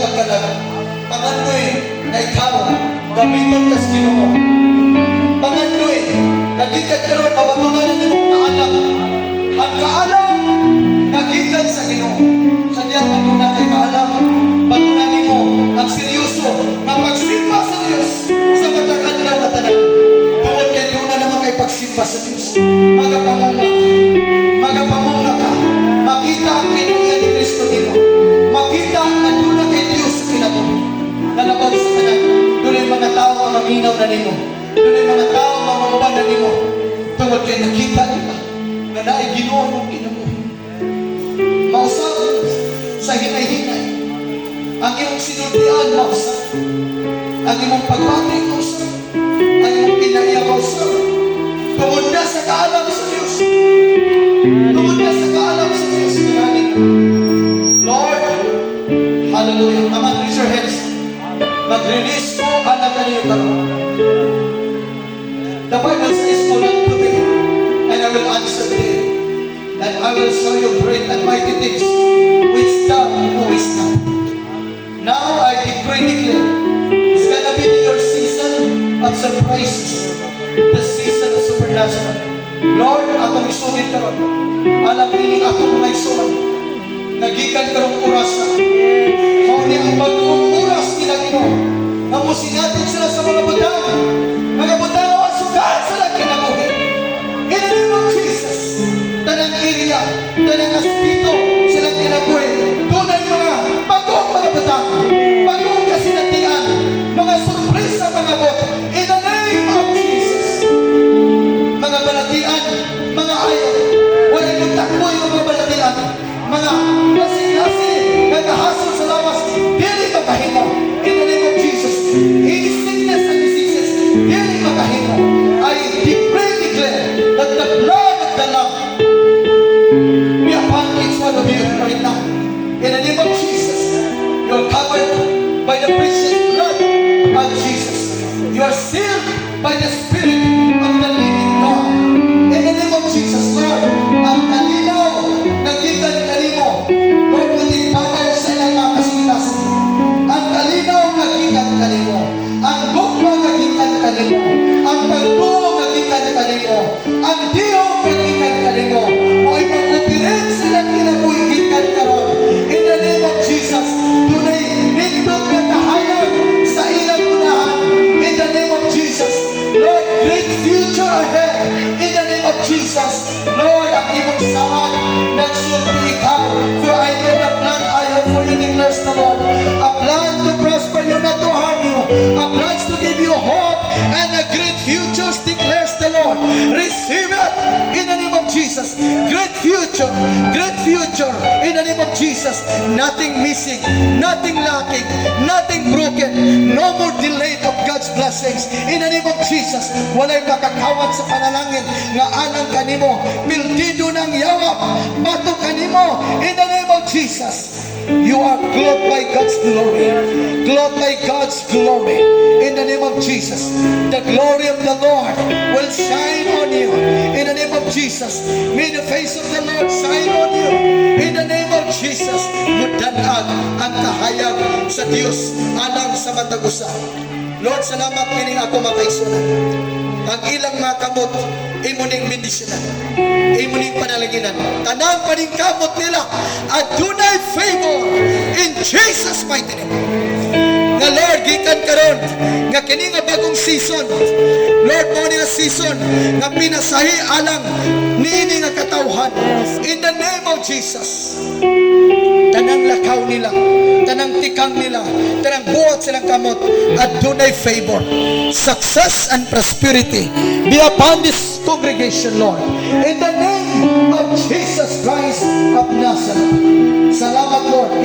pagkalag. Pangandoy na ikaw, gamiton ka sa Ginoo. Pangandoy, nagikat ka ron, kabatunan na nimo kaalam. Ang kaalam, nagikat sa Ginoo. Sa diyan, patunan kay kaalam. Patunan nimo, ang seryoso, na pagsimba sa Diyos, sa matagad na matanan. Tungod kay doon na naman kay pagsimba sa Diyos. Magapamuna ka. Makita ang kinuha ni Kristo nimo. Makita ang nanduna kay Diyos sa kinabuhi. Nalabaw sa kanan. Doon ay mga tao ang maminaw na nimo. Doon ay mga tao ang mamamban na nimo. Tungod kay nakita nila na naay Ginoo ng kinabuhi. Mausap sa hinay-hinay. Ang iyong sinundian, mausap. Ang iyong pagbati, mausap. Ang iyong pinaiya, mausap. Tungod na sa kaalam sa Diyos. Tungod na sa kaalam sa Diyos. Lord, hallelujah. Come on, raise your hands. Mag-release ko anak ka niyo karoon. The Bible says, "Call unto me, and I will answer thee, and I will show you great and mighty things, which thou knowest not." Now I decree, declare, it's gonna be your season of surprises, the season of supernatural. Lord, akong isugid karon. Alam ini akong mga isuon. Nagikan karong oras na. Mao ni ang bagong oras nila Ginoo. Namusingatin sila sa mga butang. Mga butang ang sugat sa kinabuhi. In the name of Jesus, tanang area, tanang aspito sila kinabuhi. Tunay mga bagong mga butang, bagong kasinatian, mga surpresa, mga bot. In the name of Jesus, mga balatian, mga ayaw, walang nagtakboy ng mga balatian, mga klase-klase, nagkahasol sa lawas, dili makahimo. In the name of Jesus, any sickness and diseases, dili makahimo. I decree, declare that the blood of the Lamb be upon each one of you right now. In the name of Jesus, you are covered by the precious blood of Jesus. You are sealed by the Spirit of the living God. In the name of Jesus, Lord, ang kalinaw, nagikan kanimo, Lord, kundi pagaw sa ilang mga kasintasan. Ang kalinaw, nagikan kanimo. Ang gugma, nagikan kanimo. Ang pagtuo, nagikan kanimo. Ang diyong, nagikan kanimo. O ipag-upirin silang kinabuhi, gikan karon. In the name of Jesus, tunay, nindot na kahayag sa ilang unahan. In the name of Jesus, Lord, great future ahead. In the name of Jesus, Lord, ang imong saan, nagsulti ikaw. For I know the plan I have for you, declares the Lord. A plan to prosper you, not to harm you. A plan to give you hope and a great future, declares the Lord. Receive it in the name of Jesus. Great future in the name of Jesus. Nothing missing, nothing lacking, nothing broken, no more delayed of God's blessings. In the name of Jesus, walay makakawat sa panalangin nga anang kanimo, pildido ng yawap, bato kanimo. In the name of Jesus, you are clothed by God's glory. Clothed by God's glory. In the name of Jesus, the glory of the Lord will shine on you. In the name of Jesus, may the face of the Lord shine on you. In the name of Jesus, mudanag ang kahayag sa Diyos alang sa matagusa. Lord, salamat kining ako makaisunan. Ang ilang mga kamot, imo ning bendisyonan, imo ning panalaginan. Tanang paningkamot nila, adunay favor in Jesus' mighty name. Nga Lord, gikan karon nga kini nga bagong season, Lord, mo ni nga season nga pinasahi alang niini nga katawhan. In the name of Jesus, tanang lakaw nila, tanang tikang nila, tanang buot silang kamot, adunay favor, success and prosperity be upon this congregation, Lord. In the name of Jesus Christ of Nazareth. Salamat, Lord.